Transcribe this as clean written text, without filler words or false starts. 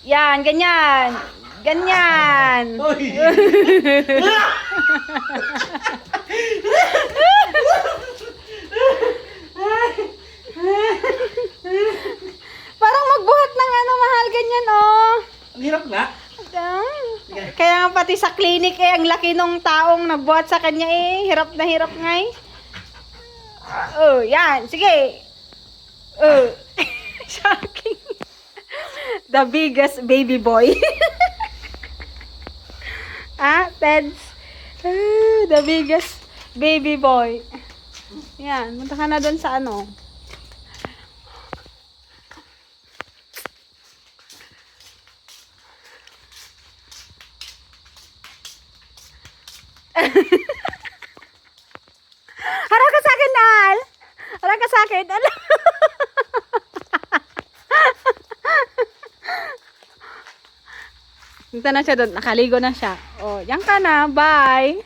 Yan, ganyan. Ganyan. Parang magbuhat ng ano, mahal, ganyan, oh. Ang hirap nga. Kaya nga pati sa clinic eh, ang laki nung taong nagbuhat sa kanya eh. Hirap na hirap nga eh. Oh, yan. Sige. Oh. Shocking. The biggest baby boy. Teds. The biggest baby boy. Yan. Punta ka na doon sa ano. Harap ka sa akin, Al. Harap ka sa akin, Al. Punta na siya doon. Nakaligo na siya. Oh, yan ka na. Bye.